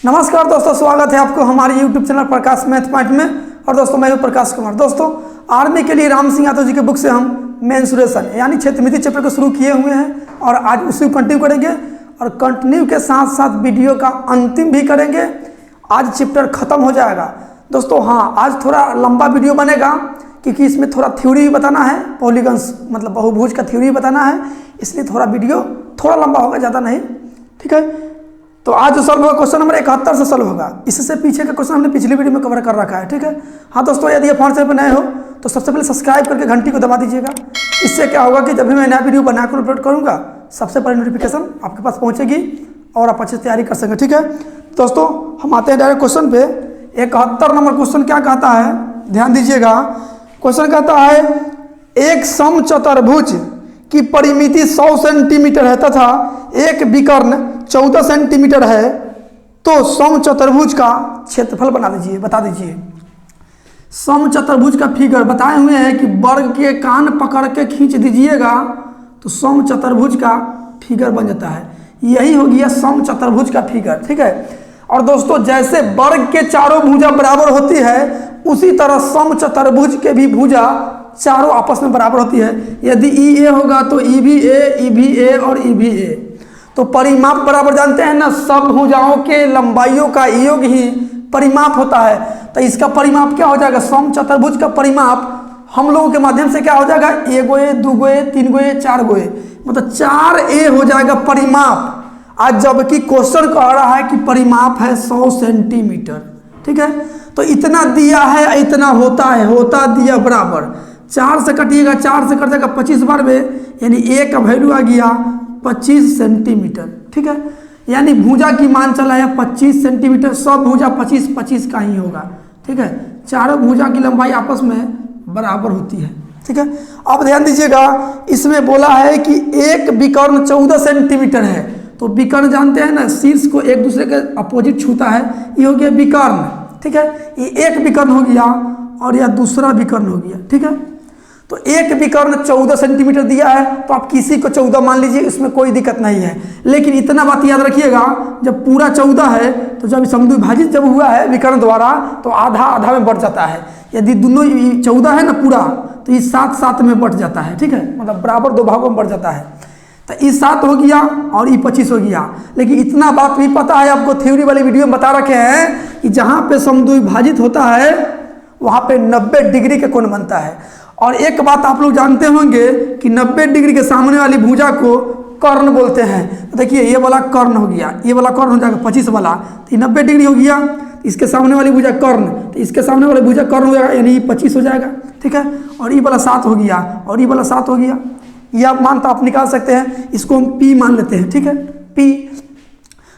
नमस्कार दोस्तों, स्वागत है आपको हमारे YouTube चैनल प्रकाश मैथ पॉइंट में। और दोस्तों मैं हूं प्रकाश कुमार। दोस्तों आर्मी के लिए राम सिंह यादव जी के बुक से हम मेंसुरेशन यानी क्षेत्रमिति चैप्टर को शुरू किए हुए हैं और आज उसी को कंटिन्यू करेंगे और कंटिन्यू के साथ साथ वीडियो का अंतिम भी करेंगे। आज चैप्टर खत्म हो जाएगा दोस्तों। हाँ, आज थोड़ा लंबा वीडियो बनेगा क्योंकि इसमें थोड़ा थ्योरी भी बताना है, पॉलीगन्स मतलब बहुभुज का थ्योरी भी बताना है, इसलिए थोड़ा वीडियो थोड़ा लंबा होगा, ज़्यादा नहीं। ठीक है, तो आज जो सॉल्व होगा क्वेश्चन नंबर 71 से सॉल्व होगा। इससे पीछे का क्वेश्चन हमने पिछली वीडियो में कवर कर रखा है। ठीक है, हाँ दोस्तों, यदि आप फोन से पर नए हो तो सबसे पहले सब्सक्राइब करके घंटी को दबा दीजिएगा। इससे क्या होगा कि जब भी मैं नया वीडियो बनाकर अपलोड करूँगा सबसे पहले नोटिफिकेशन आपके पास पहुँचेगी और आप अच्छे से तैयारी कर सकें। ठीक है दोस्तों, हम आते हैं डायरेक्ट क्वेश्चन पे। 71 नंबर क्वेश्चन क्या कहता है, ध्यान दीजिएगा। क्वेश्चन कहता है एक समचतुर्भुज की परिमिति 100 सेंटीमीटर है तथा एक विकर्ण 14 सेंटीमीटर है, तो समचतुर्भुज का क्षेत्रफल बता दीजिए। समचतुर्भुज का फिगर बताए हुए हैं कि वर्ग के कान पकड़ के खींच दीजिएगा तो समचतुर्भुज का फिगर बन जाता है। यही हो गया समचतुर्भुज का फिगर। ठीक है, और दोस्तों जैसे वर्ग के चारों भुजा बराबर होती है उसी तरह समचतुर्भुज के भी भुजा चारों आपस में बराबर होती है। यदि ई ए होगा तो ई भी ए और ई भी ए। तो परिमाप बराबर जानते हैं ना, सब भुजाओं के लंबाइयों का योग ही परिमाप होता है। तो इसका परिमाप क्या हो जाएगा, समचतुर्भुज का परिमाप हम लोगों के माध्यम से क्या हो जाएगा, ए गो ए, दो गो ए, तीन गो ए, चार गो ए, मतलब 4a हो जाएगा परिमाप। आज जबकि क्वेश्चन कह रहा है कि परिमाप है 100 सेंटीमीटर। ठीक है, तो इतना दिया है, इतना होता है, होता दिया बराबर 4 से कटिएगा, 4 से कट जाएगा 25 बार में, यानी ए का वैल्यू आ गया 25 सेंटीमीटर। ठीक है, यानी भुजा की मान चला है 25 सेंटीमीटर। सब भुजा 25 का ही होगा। ठीक है, चारों भुजा की लंबाई आपस में बराबर होती है। ठीक है, अब ध्यान दीजिएगा, इसमें बोला है कि एक विकर्ण 14 सेंटीमीटर है। तो विकर्ण जानते हैं ना, शीर्ष को एक दूसरे के अपोजिट छूता है, ये हो गया विकर्ण। ठीक है, ये एक विकर्ण हो गया और यह दूसरा विकर्ण हो गया। ठीक है, तो एक विकर्ण 14 सेंटीमीटर दिया है तो आप किसी को 14 मान लीजिए, इसमें कोई दिक्कत नहीं है। लेकिन इतना बात याद रखिएगा, जब पूरा 14 है तो जब समद्विभाजित जब हुआ है विकर्ण द्वारा तो आधा आधा में बढ़ जाता है। यदि दोनों 14 है ना पूरा, तो ये 7 में बढ़ जाता है। ठीक है, मतलब बराबर दो भागों में बढ़ जाता है। तो ये 7 हो गया और ये 25 हो गया। लेकिन इतना बात भी पता है आपको, थ्योरी वाली वीडियो में बता रखे हैं कि जहाँ पे समद्विभाजित होता है वहाँ पे 90 डिग्री का कोण बनता है। और एक बात आप लोग जानते होंगे कि 90 डिग्री के सामने वाली भुजा को कर्ण बोलते हैं। तो देखिए ये वाला कर्ण हो गया, ये वाला कर्ण हो जाएगा 25 वाला, तो ये 90 डिग्री हो गया। इसके सामने वाली भुजा कर्ण, तो इसके सामने वाली भुजा कर्ण हो जाएगा, यानी 25 हो जाएगा। ठीक है, और ये वाला 7 हो गया और ये वाला 7 हो गया। ये आप मान तो आप निकाल सकते हैं, इसको हम पी मान लेते हैं। ठीक है, पी।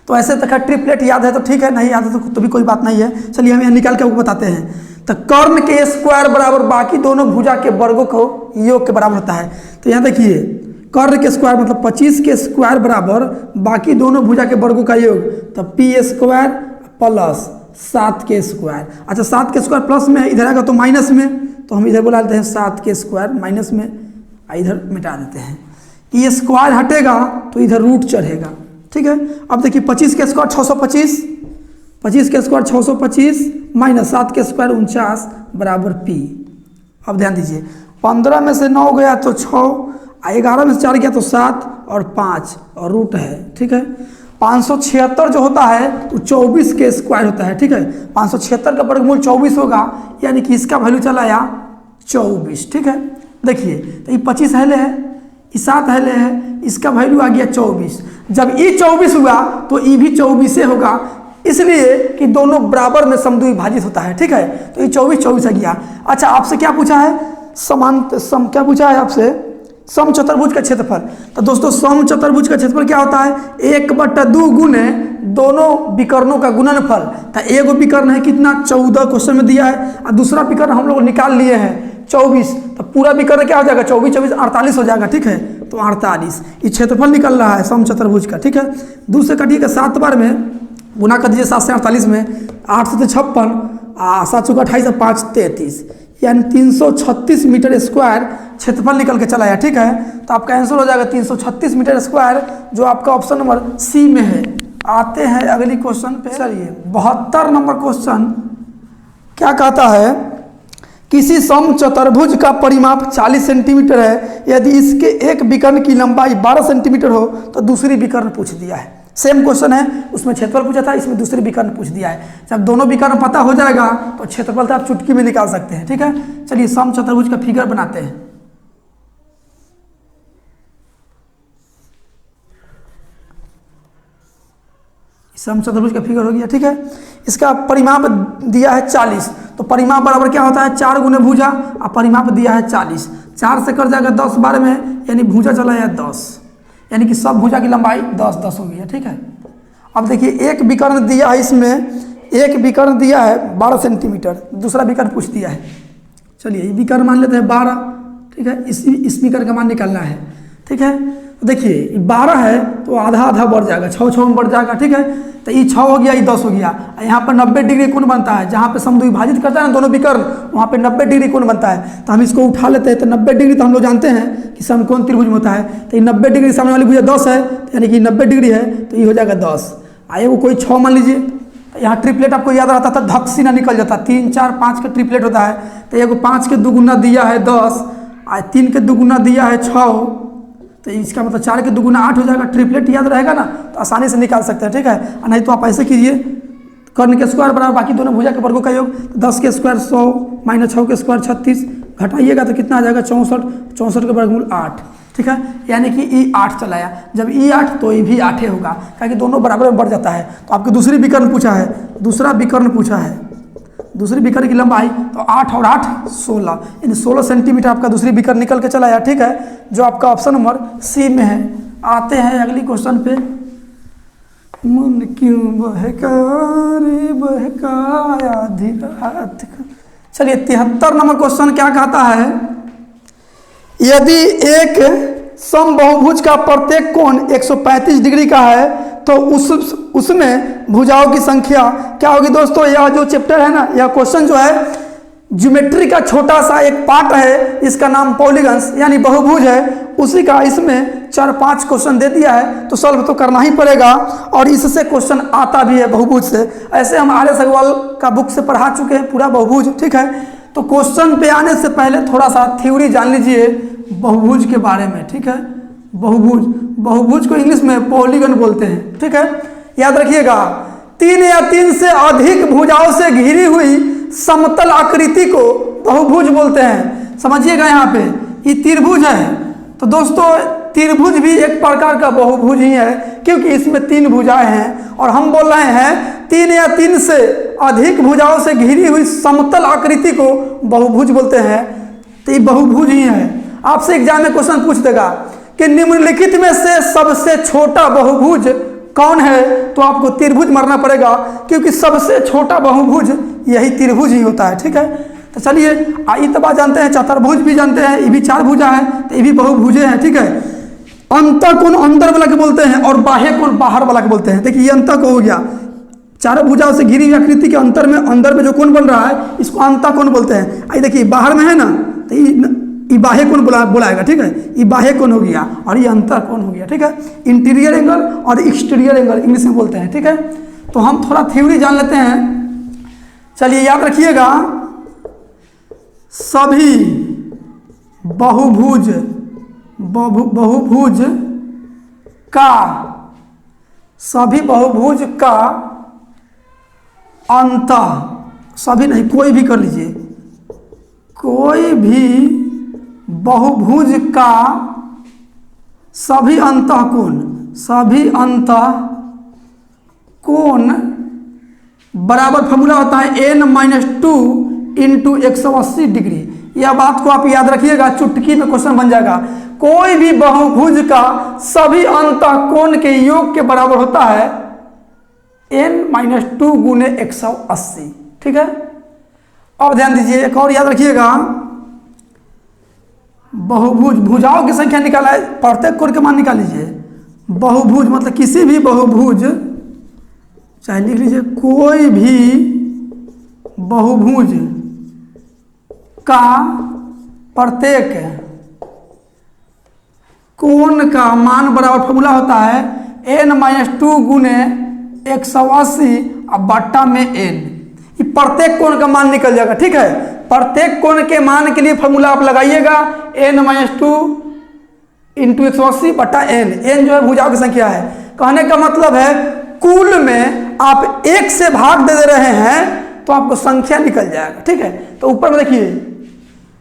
तो ऐसे तक ट्रिपलेट याद है तो ठीक है, नहीं याद है तो भी कोई बात नहीं है। चलिए हम यहाँ निकाल के आपको बताते हैं। तो कर्ण के स्क्वायर बराबर बाकी दोनों भुजा के वर्गों को योग के बराबर होता है। तो यहाँ देखिए, कर्ण के स्क्वायर मतलब 25 के स्क्वायर बराबर बाकी दोनों भुजा के वर्गों का योग, तो पी स्क्वायर प्लस 7 के स्क्वायर। अच्छा, 7 के स्क्वायर प्लस में इधर आएगा तो माइनस में, तो हम इधर बुला लेते हैं 7 के स्क्वायर माइनस में, इधर मिटा देते हैं। ये स्क्वायर हटेगा तो इधर रूट चढ़ेगा। ठीक है, अब देखिए 25 के स्क्वायर 625, 25 के स्क्वायर 625 माइनस 7 के स्क्वायर 49 बराबर पी। अब ध्यान दीजिए, 15 में से 9 गया तो 6, 11 में से 4 गया तो 7 और 5 और रूट है। ठीक है, 576 जो होता है तो 24 के स्क्वायर होता है। ठीक है, 576 का वर्गमूल 24 होगा, यानी कि इसका वैल्यू चला आया 24। ठीक है, देखिए तो ये 25 हेले है, ये 7 हेले है, इसका वैल्यू आ गया 24। जब ये 24 हुआ तो ये भी 24 होगा, इसलिए कि दोनों बराबर में समद्विभाजित होता है। ठीक है, तो ये 24 आ गया। अच्छा, आपसे क्या पूछा है, क्या पूछा है आपसे, समचतुर्भुज का क्षेत्रफल। तो दोस्तों समचतुर्भुज का क्षेत्रफल क्या होता है, 1/2 गुने दोनों विकर्णों का गुणनफल। तो एक विकर्ण है कितना, 14 क्वेश्चन में दिया है, और दूसरा विकर्ण हम लोग निकाल लिए हैं 24। तो पूरा विकर्ण क्या हो जाएगा, 24 48 हो जाएगा। ठीक है, तो 48 ये क्षेत्रफल निकल रहा है समचतुर्भुज का। ठीक है, 2 से कटिएगा 7 बार में, गुना कर दीजिए 7 से 48 में, 8 से 56, 7 से 28 और 5 33, यानी 336 मीटर स्क्वायर क्षेत्रफल निकल के चला है। ठीक है, तो आपका आंसर हो जाएगा 336 मीटर स्क्वायर, जो आपका ऑप्शन नंबर सी में है। आते हैं अगली क्वेश्चन पे। चलिए 72 नंबर क्वेश्चन क्या कहता है, किसी सम चतुर्भुज का परिमाप 40 सेंटीमीटर है, यदि इसके एक विकर्ण की लंबाई 12 सेंटीमीटर हो तो दूसरी विकर्ण पूछ दिया है। सेम क्वेश्चन है, उसमें क्षेत्रफल पूछा था, इसमें दूसरी विकर्ण पूछ दिया है। जब दोनों विकर्ण पता हो जाएगा तो क्षेत्रफल तो आप चुटकी में निकाल सकते हैं। ठीक है, चलिए सम चतुर्भुज का फिगर बनाते हैं। सम चतुर्भुज का फिगर हो गया। ठीक है, इसका परिमाप दिया है 40, तो परिमाप बराबर क्या होता है 4 गुने भुजा, और परिमाप दिया है 40, 4 से कर जाएगा 10 12 में, यानी भुजा चला है 10, यानी कि सब भुजा की लंबाई 10 10 हो गया। ठीक है, अब देखिए एक विकर्ण दिया है, इसमें एक विकर्ण दिया है 12 सेंटीमीटर, दूसरा विकर्ण पूछ दिया है। चलिए ये विकर्ण मान लेते हैं 12। ठीक है, इस विकर्ण का मान निकालना है। ठीक है, तो देखिए 12 है तो आधा आधा बढ़ जाएगा, 6 6 में बढ़ जाएगा। ठीक है, तो ये 6 हो गया, ये 10 हो गया। यहाँ पर 90 डिग्री कोण बनता है, जहाँ पे समद्विभाजित करता है ना दोनों विकर्ण, वहाँ पे 90 डिग्री कोण बनता है। तो हम इसको उठा लेते हैं, तो 90 डिग्री तो हम लोग जानते हैं कि समकोण त्रिभुज में होता है। तो ये 90 डिग्री सामने वाली भुजा 10 है, तो यानी कि 90 डिग्री है, तो ये हो जाएगा 10। आइए वो कोई 6 मान लीजिए, तो यहाँ ट्रिपलेट आपको याद रहता था, धक सीना निकल जाता, 3 4 5 का ट्रिपलेट होता है। तो ये 5 के दुगुना दिया है 10, और 3 के दुगुना दिया है 6, तो इसका मतलब 4 के दुगुना 8 हो जाएगा। ट्रिपलेट याद रहेगा ना तो आसानी से निकाल सकते हैं। ठीक है, नहीं तो आप ऐसे कीजिए, कर्ण के स्क्वायर बराबर बाकी दोनों भुजा के वर्गों का योग, 10 के स्क्वायर 100 माइनस 6 के स्क्वायर 36, घटाइएगा तो कितना आ जाएगा 64, 64 के वर्गमूल 8। ठीक है, यानी कि ई 8 चलाया, जब ई 8 तो ये भी 8 ही होगा, क्योंकि दोनों बराबर में बढ़ जाता है। तो आपको दूसरी विकर्ण पूछा है, दूसरा विकर्ण पूछा है, दूसरी विकर्ण की लंबाई तो 8 और 8 16, यानी 16 सेंटीमीटर आपका दूसरी विकर्ण निकल के चला आया। ठीक है, जो आपका ऑप्शन नंबर सी में है। आते हैं अगली क्वेश्चन पे। मन क्यों बहकाया आधी रात का। चलिए 73 नंबर क्वेश्चन क्या कहता है, यदि एक समबाहुभुज का प्रत्येक कोण 135 डिग्री का है तो उसमें भुजाओं की संख्या क्या होगी। दोस्तों यह जो चैप्टर है ना, यह क्वेश्चन जो है ज्योमेट्री का छोटा सा एक पार्ट है, इसका नाम पॉलीगन्स यानी बहुभुज है, उसी का इसमें 4-5 क्वेश्चन दे दिया है, तो सॉल्व तो करना ही पड़ेगा। और इससे क्वेश्चन आता भी है बहुभुज से, ऐसे हम आर एस अग्रवाल का बुक से पढ़ा चुके हैं पूरा बहुभुज। ठीक है, तो क्वेश्चन पे आने से पहले थोड़ा सा थ्योरी जान लीजिए बहुभुज के बारे में। ठीक है, बहुभुज को इंग्लिश में पॉलीगन बोलते हैं। ठीक है, याद रखिएगा 3 या 3 से अधिक भुजाओं से घिरी हुई समतल आकृति को बहुभुज बोलते हैं। समझिएगा, यहाँ पे ये त्रिभुज है, तो दोस्तों त्रिभुज भी एक प्रकार का बहुभुज ही है, क्योंकि इसमें 3 भुजाएं हैं, और हम बोल रहे हैं 3 या 3 से अधिक भुजाओं से घिरी हुई समतल आकृति को बहुभुज बोलते हैं। तो ये बहुभुज ही है। आपसे एग्जाम में क्वेश्चन पूछ देगा कि निम्नलिखित में से सबसे छोटा बहुभुज कौन है, तो आपको त्रिभुज मारना पड़ेगा, क्योंकि सबसे छोटा बहुभुज यही त्रिभुज ही होता है। ठीक है, तो चलिए इतबा जानते हैं, चतुर्भुज भी जानते हैं, ये भी 4 भुजा है, तो ये भी बहुभुजे हैं। ठीक है, अंतःकोण अंदर वाला के बोलते हैं और बाह्य कोण बाहर वाला के बोलते हैं। देखिए ये अंतःकोण हो गया, 4 भुजाओं से घिरी हुई आकृति के अंदर में जो कोण बन रहा है इसको अंतःकोण बोलते हैं। आई देखिए बाहर में है ना, तो ये बाह्य कोण बुलाएगा। ठीक है, ये बाह्य कोण हो गया और ये अंतःकोण हो गया। ठीक है, इंटीरियर एंगल और एक्सटीरियर एंगल इंग्लिश में बोलते हैं। ठीक है, तो हम थोड़ा थ्योरी जान लेते हैं। चलिए याद रखिएगा, सभी बहुभुज का सभी बहुभुज का अंतः, सभी नहीं कोई भी कर लीजिए, कोई भी बहुभुज का सभी अंतःकोण बराबर फॉर्मूला होता है n-2 इंटू 180 डिग्री। यह बात को आप याद रखिएगा, चुटकी में क्वेश्चन बन जाएगा। कोई भी बहुभुज का सभी अंतःकोण के योग के बराबर होता है n-2 गुने 180। ठीक है, अब ध्यान दीजिए, एक और याद रखिएगा, बहुभुज भुजाओं की संख्या निकाला है, प्रत्येक कोण के मान निकाल लीजिए। बहुभुज मतलब किसी भी बहुभुज, चाहे लिख लीजिए कोई भी बहुभुज का प्रत्येक कोण का मान बराबर फॉर्मूला होता है n-2 गुने 180 अब बट्टा में n, ये प्रत्येक कोण का मान निकल जाएगा। ठीक है, प्रत्येक कोण के मान के लिए फॉर्मूला आप लगाइएगा n-2 इंटू 180 बट्टा n। n जो है भुजाओं की संख्या है। कहने का मतलब है कुल में आप 1 से भाग दे रहे हैं तो आपको संख्या निकल जाएगा। ठीक है, तो ऊपर में देखिए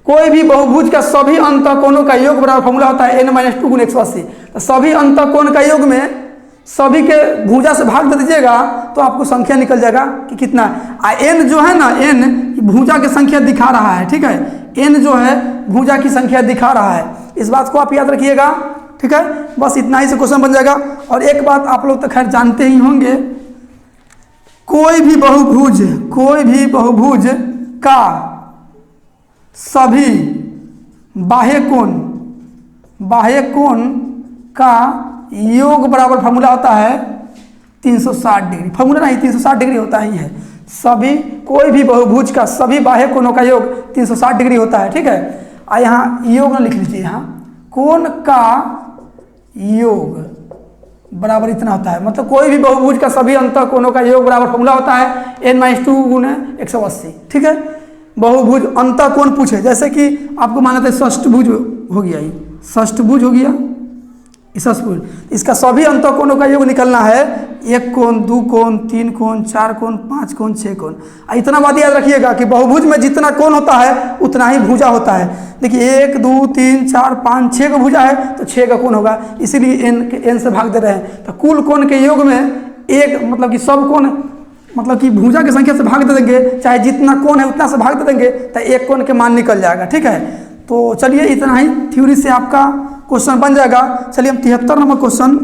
कोई भी बहुभुज का सभी अंतःकोणों का योग बराबर फॉर्मूला होता है n-2 गुण 180। तो सभी अंतःकोण का योग में सभी के भुजा से भाग दे दीजिएगा तो आपको संख्या निकल जाएगा कि कितना है। n जो है ना, n भुजा की संख्या दिखा रहा है। ठीक है, n जो है भुजा की संख्या दिखा रहा है, इस बात को आप याद रखिएगा। ठीक है, बस इतना ही से क्वेश्चन बन जाएगा। और एक बात आप लोग तो खैर जानते ही होंगे, कोई भी बहुभुज का सभी बाह्य कोण का योग बराबर फॉर्मूला होता है 360 डिग्री। फॉर्मूला नहीं, 360 डिग्री होता ही है। सभी कोई भी बहुभुज का सभी बाह्य कोणों का योग 360 डिग्री होता है। ठीक है, यहाँ योग न लिख लीजिए, यहाँ कोण का योग बराबर इतना होता है। मतलब कोई भी बहुभुज का सभी अंतःकोणों का योग बराबर फॉर्मूला होता है n-2 गुण 180। ठीक है, बहुभुज अंतःकोण पूछे, जैसे कि आपको माना था षष्ठभुज हो गया, ये षष्ठभुज हो गया, षष्ठभुज, इसका सभी अंतःकोणों का योग निकलना है 1 कोण, 2 कोण, 3 कोण, 4 कोण, 5 कोण, 6 कोण। इतना बात याद रखिएगा कि बहुभुज में जितना कोण होता है उतना ही भुजा होता है। देखिए 1 2 3 4 5 6 का भुजा है तो 6 का कोण होगा, इसीलिए n से भाग दे रहे हैं। तो कुल कोण के योग में एक मतलब कि सब कोण मतलब कि भुजा की संख्या से भाग दे देंगे, चाहे जितना कोण है उतना से भाग दे देंगे तो एक कोण के मान निकल जाएगा। ठीक है, तो चलिए इतना ही थ्योरी से आपका क्वेश्चन बन जाएगा। चलिए हम 73 नंबर क्वेश्चन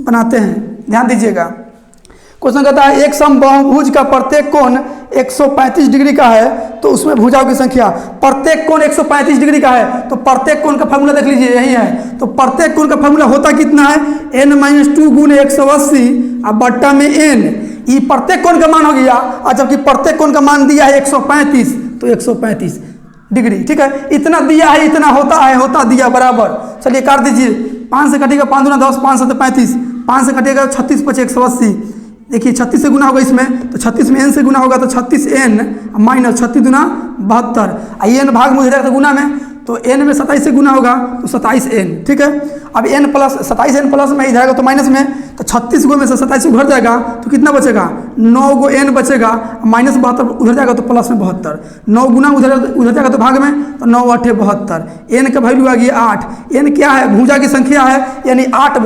बनाते हैं, ध्यान दीजिएगा। क्वेश्चन कहता है एक समबाहुभुज का प्रत्येक कोण 135 डिग्री का है तो उसमें भुजाओं की संख्या। प्रत्येक कोण 135 डिग्री का है तो प्रत्येक कोण का फॉर्मूला देख लीजिए, यही है। तो प्रत्येक कोण का फॉर्मूला होता कितना है n-2 गुण 180 अब बट्टा में n। ये प्रत्येक कोण का मान हो गया, और जबकि प्रत्येक कोण का मान दिया है 135 तो 135 डिग्री। ठीक है, इतना दिया है, इतना होता दिया बराबर। चलिए काट दीजिए, 5 से कटेगा 5 दूना 10, 5 7 35, 5 से कटेगा 36 5 180। देखिए 36 से गुना होगा इसमें तो 36 में n से गुना होगा तो 36n माइनस 36 दूना 72। n भाग में हो जाएगा तो गुना में, तो n में 27 से गुना होगा तो 27n। ठीक है, अब n प्लस 27n प्लस में जाएगा तो माइनस में, तो 36 गो में से 27 उधर जाएगा तो कितना बचेगा 9 गो n बचेगा, माइनस 72 उधर जाएगा तो प्लस में 72, 9 गुना उधर जाएगा तो भाग में, तो 9 8 72। n का वैल्यू आ गया 8। n क्या है, भुजा की संख्या है, यानी 8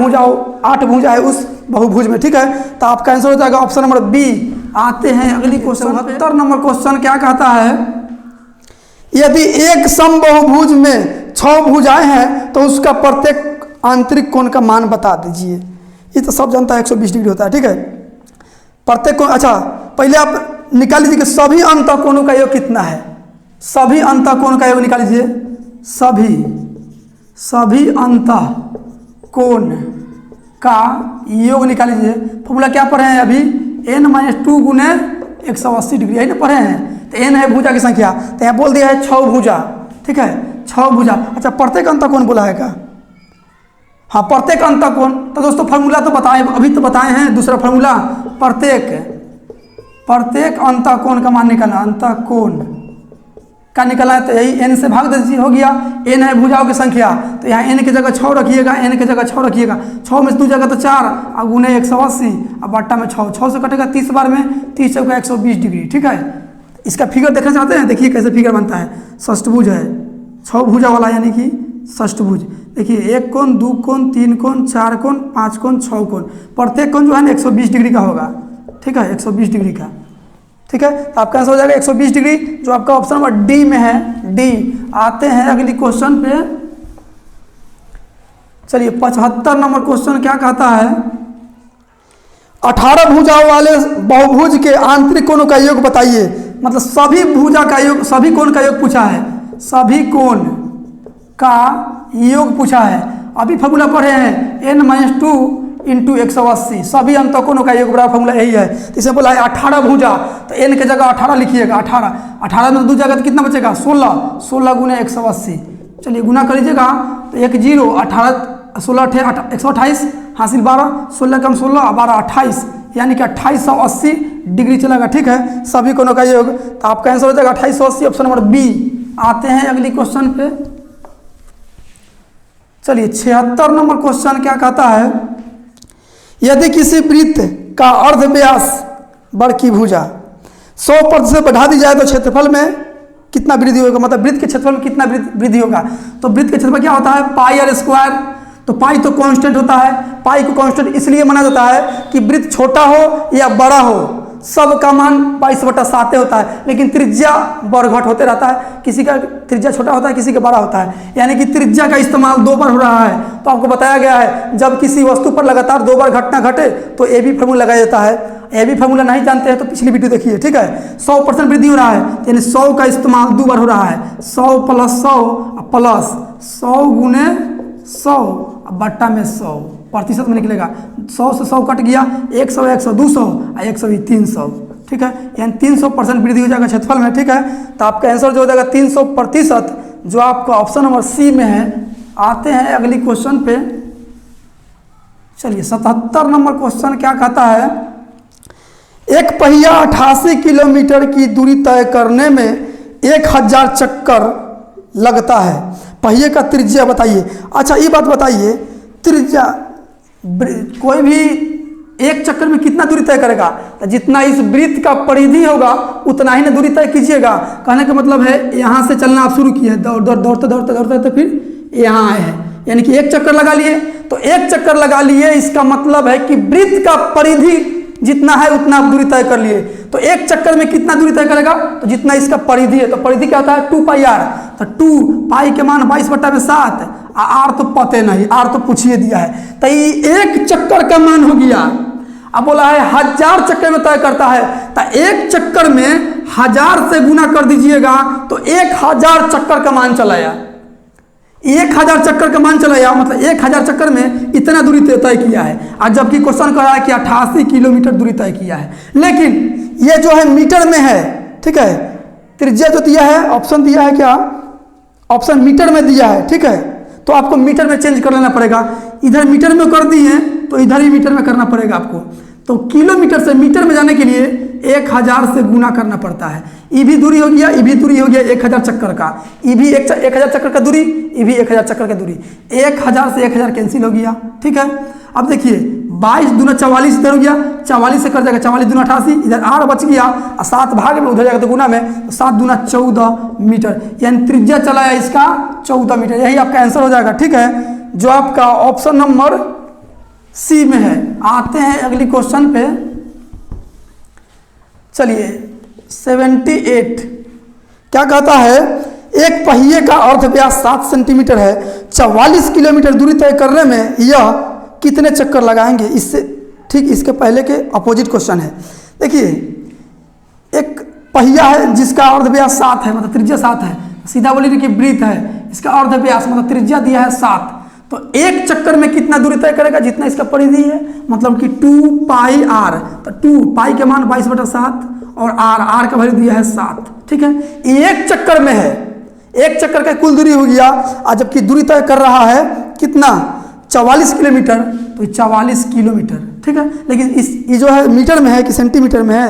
भुजा है उस बहुभुज में। ठीक है, तो आपका आंसर हो जाएगा ऑप्शन नंबर बी। आते हैं अगली क्वेश्चन, 72 नंबर क्वेश्चन क्या कहता है, यदि एक समबाहुभुज में 6 भुजाएं हैं तो उसका प्रत्येक आंतरिक कोण का मान बता दीजिए। ये तो सब जानता है 120 डिग्री होता है। ठीक है, प्रत्येक कोण, अच्छा पहले आप निकाल लीजिए कि सभी अंतःकोणों का योग कितना है। सभी अंतःकोण का योग निकाल लीजिए, सभी अंतःकोण का योग निकाल लीजिए। फॉर्मूला क्या पढ़े हैं अभी, n-2 गुने 180 डिग्री, यही ना पढ़े हैं। तो n है भुजा की संख्या, तो यहाँ बोल दिया है 6 भुजा। ठीक है, 6 भुजा। अच्छा प्रत्येक अंतःकोण बोला है क्या, हाँ प्रत्येक अंतःकोण। तो दोस्तों फॉर्मूला तो बताए, अभी तो बताए हैं दूसरा फॉर्मूला, प्रत्येक अंतःकोण का मान निकालना, अंतःकोण का निकला है तो यही n से भाग दीजिए, हो गया। n है भुजाओं की संख्या, तो यहाँ n की जगह 6 रखिएगा, n की जगह 6 रखिएगा। 6 में से 2 जगह तो 4 और गुने 180 और बट्टा में 6 से कटेगा 30 बार में, 30 चौका 120 डिग्री। ठीक है, इसका फिगर देखना चाहते हैं, देखिए कैसे फिगर बनता है। षष्ठभुज है, 6 भुजा वाला यानी कि षष्ठभुज। देखिए 1 कोण, 2 कोण, 3 कोण, 4 कोण, 5 कोण, 6 कोण। प्रत्येक कोण जो है ना 120 डिग्री का होगा। ठीक है, 120 डिग्री का। ठीक है, तो आपका आंसर हो जाएगा 120 डिग्री, जो आपका ऑप्शन नंबर डी में है, डी। आते हैं अगली क्वेश्चन पे। चलिए 75 नंबर क्वेश्चन क्या कहता है, 18 भुजाओं वाले बहुभुज के आंतरिक कोणों का योग बताइए। मतलब सभी भुजा का योग, सभी कोण का योग पूछा है, सभी कोण का योग पूछा है। अभी फॉर्मूला पढ़े हैं n-2 इंटू 180, सभी अंतःकोणों का योग बराबर फॉर्मूला यही है। तो इसे बोला है 18 भुजा, तो n के जगह 18 लिखिएगा। 18 में 2 जगह तो कितना बचेगा 16 गुने 180। चलिए गुना कर लीजिएगा तो 1 0 18 16 128 हासिल 12, 16 कम 16 12 28, यानी कि 2880 डिग्री चलेगा। ठीक है, सभी कोणों का योग, तो आपका आंसर हो जाएगा 2880, ऑप्शन नंबर बी। आते हैं अगली क्वेश्चन पे। चलिए 76 नंबर क्वेश्चन क्या कहता है, यदि किसी वृत्त का अर्ध व्यास वर्ग की भुजा 100% बढ़ा दी जाए तो क्षेत्रफल में कितना वृद्धि होगा, मतलब वृत्त के क्षेत्रफल में कितना वृद्धि होगा। तो वृत्त के क्षेत्रफल क्या होता है, पाई आर स्क्वायर। तो पाई तो कांस्टेंट होता है, पाई को कांस्टेंट इसलिए माना जाता है कि वृत्त छोटा हो या बड़ा हो, सब का मान 22/7 होता है, लेकिन त्रिज्या बढ़ घट होते रहता है, किसी का त्रिज्या छोटा होता है, किसी का बड़ा होता है, यानी कि त्रिज्या का इस्तेमाल 2 बार हो रहा है। तो आपको बताया गया है जब किसी वस्तु पर लगातार 2 बार घटना घटे तो ए बी फार्मूला लगाया जाता है। ए बी फार्मूला नहीं जानते हैं तो पिछली वीडियो देखिए। ठीक है, 100% वृद्धि हो रहा है, यानी 100 का इस्तेमाल 2 बार हो रहा है, 100 + 100 प्लस 100 गुने 100 बट्टा में 100 प्रतिशत में निकलेगा। 100 से 100 कट गया, 100 100 200 और 100 300। ठीक है, यानी 300% वृद्धि हो जाएगा क्षेत्रफल में। ठीक है, तो आपका आंसर जो हो जाएगा 300%, जो आपका ऑप्शन नंबर सी में है। आते हैं अगली क्वेश्चन पे। चलिए 77 नंबर क्वेश्चन क्या कहता है, एक पहिया 88 किलोमीटर की दूरी तय करने में 1000 चक्कर लगता है, पहिए का त्रिज्या बताइए। अच्छा ये बात बताइए, त्रिज्या कोई भी एक चक्कर में कितना दूरी तय करेगा, तो जितना इस वृत्त का परिधि होगा उतना ही ना दूरी तय कीजिएगा। कहने का मतलब है यहाँ से चलना आप शुरू किए, दौड़ते फिर यहाँ आए हैं, यानी कि एक चक्कर लगा लिए। तो एक चक्कर लगा लिए इसका मतलब है कि वृत्त का परिधि जितना है उतना आप दूरी तय कर लिए। तो एक चक्कर में कितना दूरी तय करेगा, तो जितना इसका परिधि है। तो परिधि क्या होता है 2πr। तो 2 पाई के मान 22/7, आर तो पते नहीं, आर तो पूछिए दिया है। तो ये एक चक्कर का मान हो गया। अब बोला है 1000 चक्कर में तय करता है, तो एक चक्कर में 1000 से गुना कर दीजिएगा तो 1000 चक्कर का मान चला आया। 1000 चक्कर का मान चला आया, मतलब 1000 चक्कर में इतना दूरी तय किया है। और जबकि क्वेश्चन कह रहा है कि 88 किलोमीटर दूरी तय किया है, लेकिन ये जो है मीटर में है। ठीक है, त्रिज्या जो दिया है, ऑप्शन दिया है क्या, ऑप्शन मीटर में दिया है। ठीक है, तो आपको मीटर में चेंज कर लेना पड़ेगा। इधर मीटर में कर दिए तो इधर ही मीटर में करना पड़ेगा आपको। तो किलोमीटर से मीटर में जाने के लिए 1000 से गुना करना पड़ता है। ये भी दूरी हो गया, ये भी दूरी हो गया 1000 चक्कर का, ये भी 1000 चक्कर का दूरी, ये भी 1000 चक्कर का दूरी। 1000 से 1000 कैंसिल हो गया। ठीक है, अब देखिए 22 दूना 44 इधर हो गया, 44 से कर जाएगा 44 दूना 88, इधर 8 बच गया और 7 भाग में उधर जाएगा तो गुना में, तो 7 दूना 14 मीटर, यानी त्रिज्या चला है इसका 14 मीटर। यही आपका आंसर हो जाएगा। ठीक है, जो आपका ऑप्शन नंबर सी में है। आते हैं अगली क्वेश्चन पे। चलिए 78 क्या कहता है, एक पहिए का अर्ध व्यास 7 सेंटीमीटर है, 44 किलोमीटर दूरी तय करने में यह कितने चक्कर लगाएंगे। इससे ठीक इसके पहले के अपोजिट क्वेश्चन है। देखिए एक पहिया है जिसका अर्ध व्यास 7 है, मतलब त्रिज्या 7 है, सीधा बोलिए कि वृत्त है, इसका अर्ध व्यास मतलब त्रिज्या दिया है 7। तो एक चक्कर में कितना दूरी तय करेगा, जितना इसका परिधि है, मतलब कि 2πr। तो 2 पाई के मान 22/7 और आर का वैल्यू दिया है 7। ठीक है, एक चक्कर में है, एक चक्कर का कुल दूरी हो गया। और जबकि दूरी तय कर रहा है कितना 44 किलोमीटर, तो 44 किलोमीटर। ठीक है, लेकिन ये जो है मीटर में है कि सेंटीमीटर में है,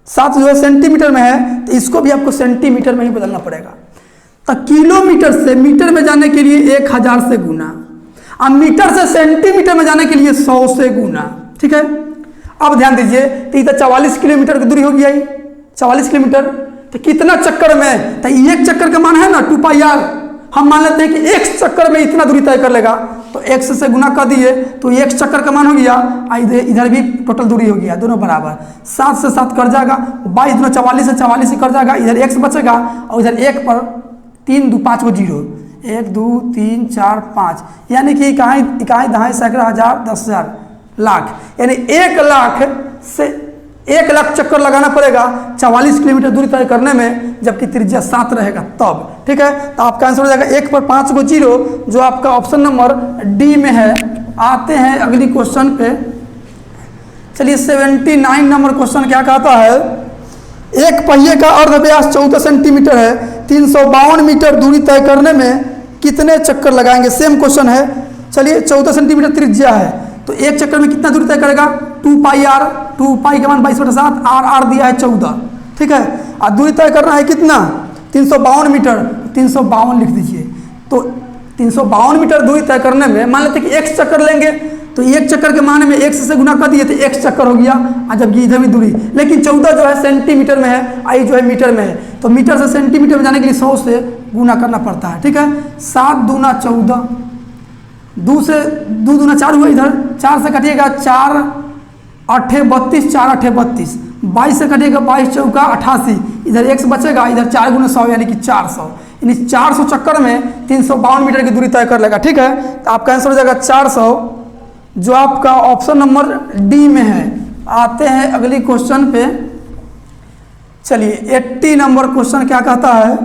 7 जो है सेंटीमीटर में है, तो इसको भी आपको सेंटीमीटर में ही बदलना पड़ेगा। तो किलोमीटर से मीटर में जाने के लिए 1000 से गुना, और मीटर से सेंटीमीटर में जाने के लिए 100 से गुना। ठीक है, अब ध्यान दीजिए, तो इधर 44 किलोमीटर की दूरी हो गया, 44 किलोमीटर, तो कितना चक्कर में, तो एक चक्कर का मान है ना 2πr, हम मान लेते हैं कि एक चक्कर में इतना दूरी तय कर लेगा, तो x से गुना कर दिए तो एक चक्कर का मान हो गया, इधर भी टोटल दूरी हो गया, दोनों बराबर। 7 से 7 कर जाएगा, 22 दूना 44 से 44 से कर जाएगा, इधर x बचेगा और इधर 1 पर 3 2 5 को 0, 1 2 3 4 5, यानी कि इकाई दहाई सैकड़ा हजार 10,000 लाख, यानी 1 लाख से 1 लाख चक्कर लगाना पड़ेगा 44 किलोमीटर दूरी तय करने में, जबकि त्रिज्या 7 रहेगा तब। ठीक है, तो आपका आंसर हो जाएगा 1 पर 5 को 0, जो आपका ऑप्शन नंबर डी में है। आते हैं अगली क्वेश्चन पे। चलिए 79 नंबर क्वेश्चन क्या कहता है, एक पहिए का अर्ध व्यास 14 सेंटीमीटर है, 352 मीटर दूरी तय करने में कितने चक्कर लगाएंगे। सेम क्वेश्चन है। चलिए 14 सेंटीमीटर त्रिज्या है, तो एक चक्कर में कितना दूरी तय करेगा 2 पाई आर, 2 पाई के मान 22/7, आर दिया है 14, ठीक है। और दूरी तय करना है कितना 352 मीटर, 352 लिख दीजिए। तो 352 मीटर दूरी तय करने में मान लेते कि x चक्कर लेंगे, तो एक चक्कर के माने में x से गुना कर दिए तो x चक्कर हो गया, और जबकि इधर भी दूरी, लेकिन 14 जो है सेंटीमीटर में है, आई जो है मीटर में है, तो मीटर से सेंटीमीटर में जाने के लिए 100 से गुना करना पड़ता है, ठीक है। 7 दूना 14, 2 से 2 दूना 4 हुआ, इधर 4 से कटिएगा 4 8 32, 4 8 32, 22 से कटिएगा 22 चौका 88, इधर x बचेगा, इधर 4 गुना 100 यानी कि 400, यानी 400 चक्कर में 352 मीटर की दूरी तय कर लेगा, ठीक है। तो आपका आंसर हो जाएगा 400, जो आपका ऑप्शन नंबर डी में है। आते हैं अगली क्वेश्चन पे। चलिए 80 नंबर क्वेश्चन क्या कहता है,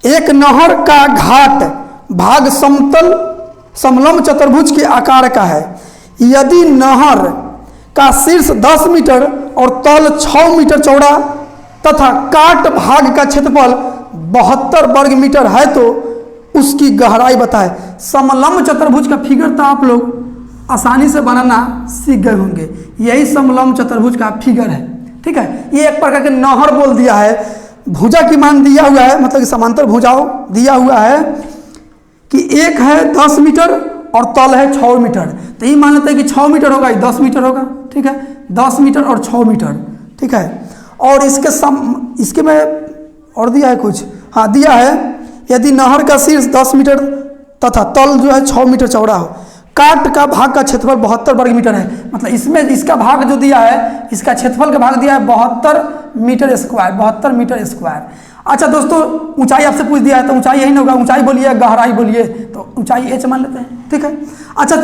एक नहर का घाट भाग समतल समलंब चतुर्भुज के आकार का है। यदि नहर का शीर्ष 10 मीटर और तल 6 मीटर चौड़ा तथा काट भाग का क्षेत्रफल 72 वर्ग मीटर है तो उसकी गहराई बताएं। समलंब चतुर्भुज का फिगर तो आप लोग आसानी से बनाना सीख गए होंगे, यही समलंब चतुर्भुज का फिगर है, ठीक है। ये एक प्रकार के नहर बोल दिया है, भुजा की मान दिया हुआ है, मतलब कि समांतर भुजाओं दिया हुआ है कि एक है 10 मीटर और तल है 6 मीटर, तो ये मान लेते हैं कि 6 मीटर होगा, 10 मीटर होगा, ठीक है। 10 मीटर और 6 मीटर, ठीक है। और इसके में और दिया है कुछ, हाँ दिया है, यदि नहर का शीर्ष 10 मीटर तथा तल जो है 6 मीटर चौड़ा हो, काट का भाग का क्षेत्रफल 72 वर्ग मीटर है, मतलब इसमें इसका भाग जो दिया है, इसका क्षेत्रफल का भाग दिया है 72 मीटर स्क्वायर, 72 मीटर स्क्वायर। अच्छा दोस्तों, ऊंचाई आपसे पूछ दिया है तो ऊंचाई यही ना होगा, ऊंचाई बोलिए गहराई बोलिए, तो ऊंचाई h मान लेते हैं, ठीक है। अच्छा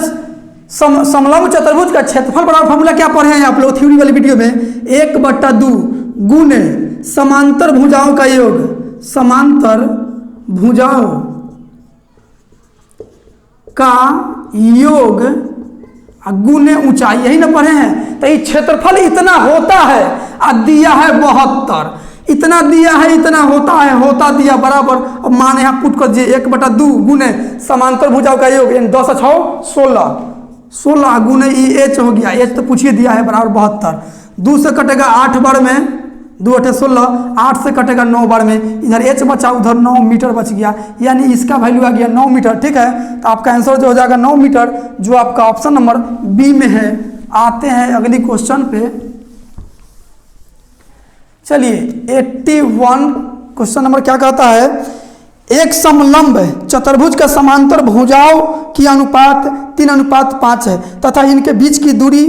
समलंब चतुर्भुज का क्षेत्रफल बराबर फॉर्मूला क्या पढ़े हैं आप लोग थ्योरी वाली वीडियो में, 1/2 गुने समांतर भुजाओं का योग, समांतर भुजाओं का योग गुने ऊंचाई, यही ना पढ़े हैं। तो ये क्षेत्रफल इतना होता है और दिया है 72, इतना दिया है, इतना होता है, होता दिया बराबर, अब मान यहाँ पुट कर दीजिए 1/2 गुने समांतर भुजाओं का योग, 10 और 6 16, 16 गुने h हो गया, h तो पूछिए दिया है बराबर 72, 2 से कटेगा 8 बार में, 2 8 16, 8 से कटेगा 9 बार में, इधर h बचा, उधर 9 मीटर बच गया, यानी इसका वैल्यू आ गया 9 मीटर, ठीक है। तो आपका आंसर जो हो जाएगा 9 मीटर, जो आपका ऑप्शन नंबर बी में है। आते हैं अगली क्वेश्चन पे। चलिए 81 क्वेश्चन नंबर क्या कहता है, एक समलंब चतुर्भुज का समांतर भुजाओं की अनुपात 3:5 है तथा इनके बीच की दूरी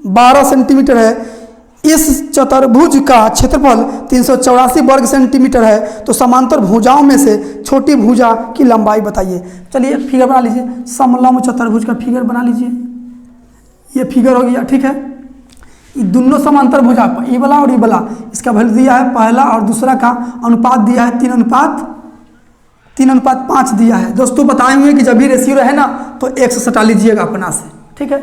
12 सेंटीमीटर है। इस चतुर्भुज का क्षेत्रफल 384 वर्ग सेंटीमीटर है, तो समांतर भुजाओं में से छोटी भुजा की लंबाई बताइए। चलिए फिगर बना लीजिए, समलंब चतुर्भुज का फिगर बना लीजिए, ये फिगर हो गया, ठीक है। ये दोनों समांतर भुजा, ये वाला और ये वाला, इसका वैल्यू दिया है, पहला और दूसरा का अनुपात दिया है 3:5 दिया है। दोस्तों बताए हुए कि जब भी रेशियो रहे ना तो 1 से सटा लीजिएगा अपना से, ठीक है,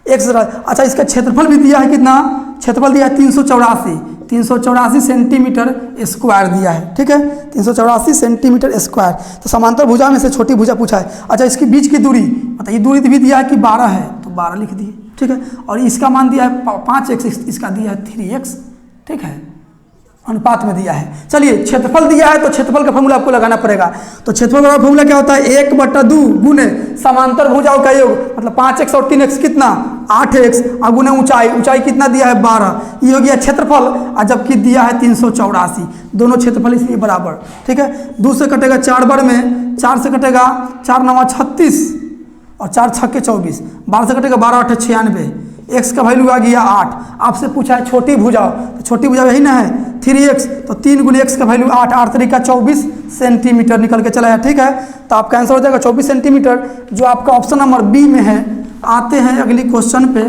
1 से। अच्छा इसका क्षेत्रफल भी दिया है, कितना क्षेत्रफल दिया है 384 सेंटीमीटर स्क्वायर दिया है, ठीक है, 384 सेंटीमीटर स्क्वायर। तो समांतर भुजा में से छोटी भुजा पूछा है। अच्छा इसके बीच की दूरी, मतलब ये दूरी भी दिया है कि 12 है, तो 12 लिख दिए, ठीक है। और इसका मान दिया है 5x, इसका दिया है 3x, ठीक है, अनुपात में दिया है। चलिए क्षेत्रफल दिया है तो क्षेत्रफल का फॉर्मूला आपको लगाना पड़ेगा। तो क्षेत्रफल का फॉर्मूला क्या होता है, 1/2 गुने समांतर भुजाओं का योग, मतलब 5x और 3x कितना 8x, और गुने ऊंचाई कितना दिया है 12, ये हो गया क्षेत्रफल, और जबकि दिया है 384, दोनों क्षेत्रफल इसलिए बराबर, ठीक है। 2 से कटेगा 4 बार में, 4 से कटेगा 4 9 36 और 4 6 24, 12 से कटेगा 12 8 96, x का वैल्यू आ गया 8। आपसे पूछा है छोटी भुजा, तो छोटी भुजा यही ना है 3x, तो 3 गुने x का वैल्यू 8, 8 तरीका 24 सेंटीमीटर निकल के चला है, ठीक है। तो आपका आंसर हो जाएगा 24 सेंटीमीटर, जो आपका ऑप्शन नंबर बी में है। आते हैं अगली क्वेश्चन पे।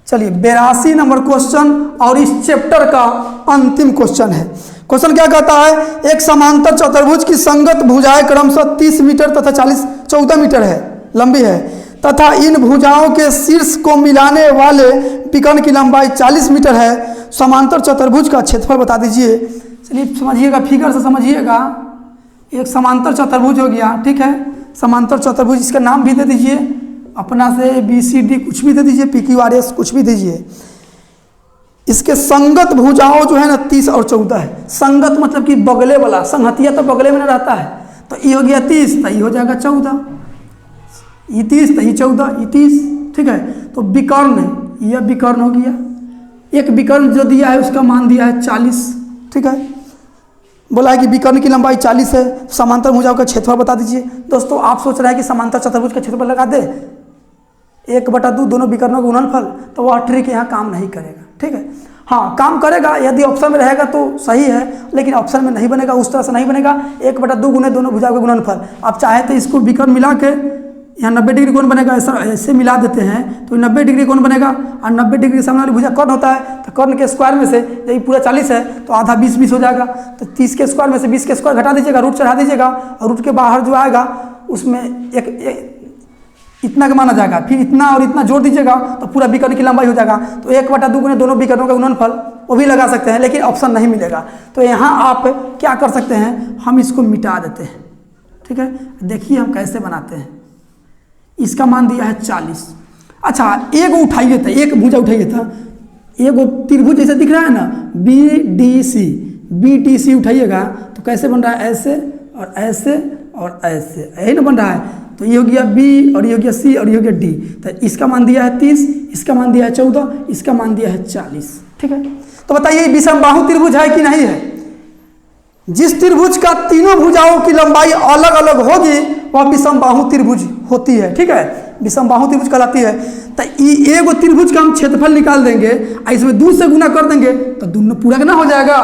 चलिए 82 नंबर क्वेश्चन और इस चैप्टर का अंतिम क्वेश्चन है। क्वेश्चन क्या कहता है, एक समांतर चतुर्भुज की संगत भुजाएं क्रमशः 30 मीटर तथा 14 मीटर है लंबी है, तथा इन भुजाओं के शीर्ष को मिलाने वाले विकर्ण की लंबाई 40 मीटर है। समांतर चतुर्भुज का क्षेत्रफल बता दीजिए। चलिए समझिएगा, फिगर से समझिएगा, एक समांतर चतुर्भुज हो गया, ठीक है। समांतर चतुर्भुज, इसका नाम भी दे दीजिए अपना से ABCD, कुछ भी दे दीजिए, PQRS कुछ भी दीजिए। इसके संगत भुजाओं जो है ना 30 और 14 है। संगत मतलब कि बगले वाला, संहतिया तो बगले में ना रहता है, तो ये हो गया 30, तो ये हो जाएगा 14, ये 30 तो ये 14, ये 30, ठीक है। तो विकर्ण, यह विकर्ण हो गया। एक विकर्ण जो दिया है उसका मान दिया है 40, ठीक है। बोला है कि विकर्ण की लंबाई 40 है। समांतर भुजाओं का क्षेत्रफल बता दीजिए। दोस्तों आप सोच रहे हैं कि समांतर चतुर्भुज का क्षेत्रफल लगा दे 1/2 दोनों विकर्णों का गुणनफल, तो वह ट्रिक यहाँ काम नहीं करेगा, ठीक है। हाँ काम करेगा यदि ऑप्शन में रहेगा तो सही है, लेकिन ऑप्शन में नहीं बनेगा, उस तरह से नहीं बनेगा। 1/2 गुने दोनों भुजाओं का गुणनफल। आप चाहे तो इसको विकर्ण मिला के यहाँ 90 डिग्री कोण बनेगा, ऐसे मिला देते हैं तो 90 डिग्री कोण बनेगा। और 90 डिग्री सामने वाली भुजा कर्ण होता है, तो कर्ण के स्क्वायर में से यदि पूरा 40 है तो आधा 20 हो जाएगा। तो 30 के स्क्वायर में से 20 के स्क्वायर घटा दीजिएगा, रूट चढ़ा दीजिएगा, और रूट के बाहर जो आएगा उसमें एक इतना का माना जाएगा, फिर इतना और इतना जोड़ दीजिएगा तो पूरा विकर्ण की लंबाई हो जाएगा। तो 1/2 गुने दोनों विकर्णों का गुणनफल वो भी लगा सकते हैं, लेकिन ऑप्शन नहीं मिलेगा। तो यहाँ आप क्या कर सकते हैं, हम इसको मिटा देते हैं, ठीक है। देखिए हम कैसे बनाते हैं। इसका मान दिया है 40। अच्छा एक उठाइए था, एक भुजा उठाइए था, एक त्रिभुज जैसे दिख रहा है ना, BDC उठाइएगा तो कैसे बन रहा है, ऐसे और ऐसे और ऐसे, यही ना बन रहा है। तो ये हो गया B और ये हो गया C और ये हो गया D। तो इसका मान दिया है 30, इसका मान दिया है 14, इसका मान दिया है 40, ठीक है। तो बताइए विषमबाहु त्रिभुज है कि नहीं है। जिस त्रिभुज का तीनों भुजाओं की लंबाई अलग अलग होगी वह विषमबाहु त्रिभुज होती है, ठीक है। विषमबाहु त्रिभुज कहलाती है। तो एगो त्रिभुज का हम क्षेत्रफल निकाल देंगे, इसमें 2 से गुना कर देंगे तो दोनों पूरा ना हो जाएगा।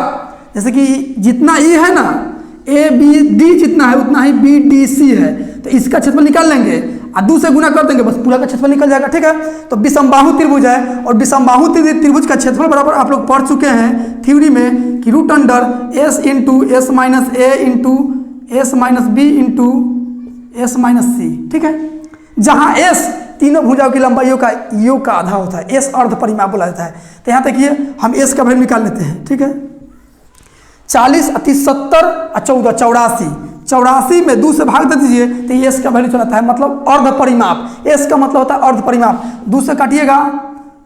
जैसे कि जितना E है ना, ABD जितना है उतना ही BDC है, तो इसका क्षेत्रफल निकाल लेंगे और 2 से गुना कर देंगे, बस पूरा का क्षेत्रफल निकल जाएगा, ठीक है। तो विषमबाहु त्रिभुज है, और विषमबाहु त्रिभुज का क्षेत्रफल बराबर आप लोग पढ़ चुके हैं थ्योरी में कि √S into S minus A into S minus B into S minus C, ठीक है। जहाँ S तीनों भुजाओं की लंबाइयों का योग का आधा होता है, S अर्ध परिमाप बोला जाता है। तो यहाँ देखिए हम S का वैल्यू निकाल लेते हैं, ठीक है। 40 30 70 और 14 84, 84 में 2 से भाग दे दीजिए तो ये S का वैल्यू चलाता है, मतलब अर्ध परिमाप। S का मतलब होता है अर्ध परिमाप। 2 से काटिएगा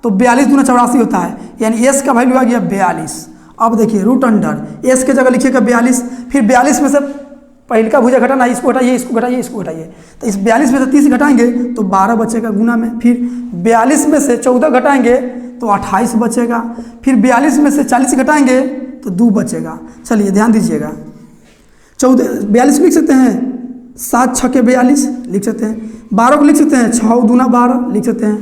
तो 42 दूना 84 होता है, यानी S का वैल्यू आ गया 42। अब देखिए √S के जगह लिखिएगा 42, फिर 42 में से पहले का भुजा घटाना, इसको घटाइए, इसको घटाइए, इसको घटाइए, तो इस 42 में से 30 घटाएंगे तो 12 बचेगा गुना में। फिर 42 में से 14 घटाएंगे तो 28 बचेगा। फिर 42 में से 40 घटाएंगे तो 2 बचेगा। चलिए ध्यान दीजिएगा, 42 लिख सकते हैं, 7 6 के 42 लिख सकते हैं, 12 को लिख सकते हैं 6 दूना 12 लिख सकते हैं,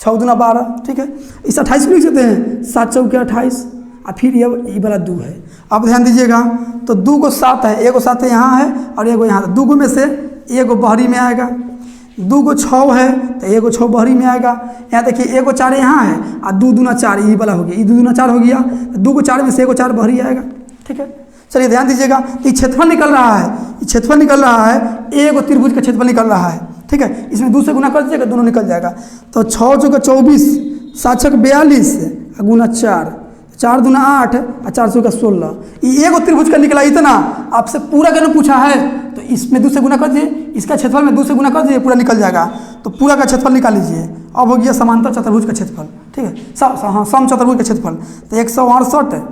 6 दूना 12, ठीक है। इस 28 को लिख सकते हैं 7 चौके 28, और फिर ये वाला 2 है। अब ध्यान दीजिएगा, तो 2 को 7 है, 1 को 7 यहाँ है और 1 को यहाँ है। 2 को में से 1 को बहरी में आएगा, 2 को 6 है तो 1 को 6 बहरी में आएगा। यहाँ देखिए 1 को 4 यहाँ है और 2 दूना 4 ये वाला हो गया, ये 2 दूना 4 हो गया। 2 को 4 में से 1 को 4 बहरी आएगा, ठीक है। चलिए ध्यान दीजिएगा, ये क्षेत्रफल निकल रहा है, ये क्षेत्रफल निकल रहा है, एक त्रिभुज का क्षेत्रफल निकल रहा है, ठीक है। इसमें 2 से गुना कर दीजिएगा, दोनों निकल जाएगा। तो 6 चौका 24, 7 छक 42 गुना 4, 4 दूना 8 और 4 चौका 16। ये एक त्रिभुज का निकला इतना। आपसे पूरा करने पूछा है तो इसमें 2 से गुना कर दीजिए, इसका क्षेत्रफल में 2 से गुना कर दीजिए, पूरा निकल जाएगा। तो पूरा का क्षेत्रफल निकाल लीजिए। अब हो गया समांतर चतुर्भुज का क्षेत्रफल, ठीक है। हाँ सम चतुर्भुज का क्षेत्रफल तो 168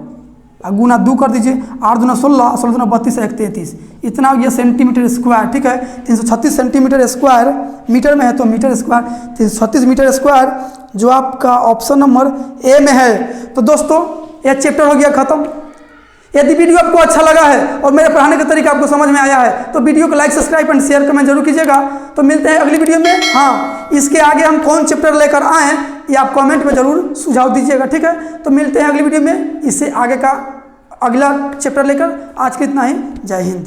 गुना 2 कर दीजिए, 8 दूना 16, 16 दूना 32 1 33, इतना हो गया सेंटीमीटर स्क्वायर, ठीक है। 336 सेंटीमीटर स्क्वायर, मीटर में है तो मीटर स्क्वायर, 336 मीटर स्क्वायर, जो आपका ऑप्शन नंबर ए में है। तो दोस्तों यह चैप्टर हो गया खत्म। यदि वीडियो आपको अच्छा लगा है और मेरे पढ़ाने का तरीका आपको समझ में आया है तो वीडियो को like subscribe and share comment जरूर कीजिएगा। तो मिलते हैं अगली वीडियो में। हाँ, इसके आगे हम कौन चैप्टर लेकर आएँ ये आप कमेंट में जरूर सुझाव दीजिएगा, ठीक है। तो मिलते हैं अगली वीडियो में इससे आगे का अगला चैप्टर लेकर। आज के इतना ही, जय हिंद।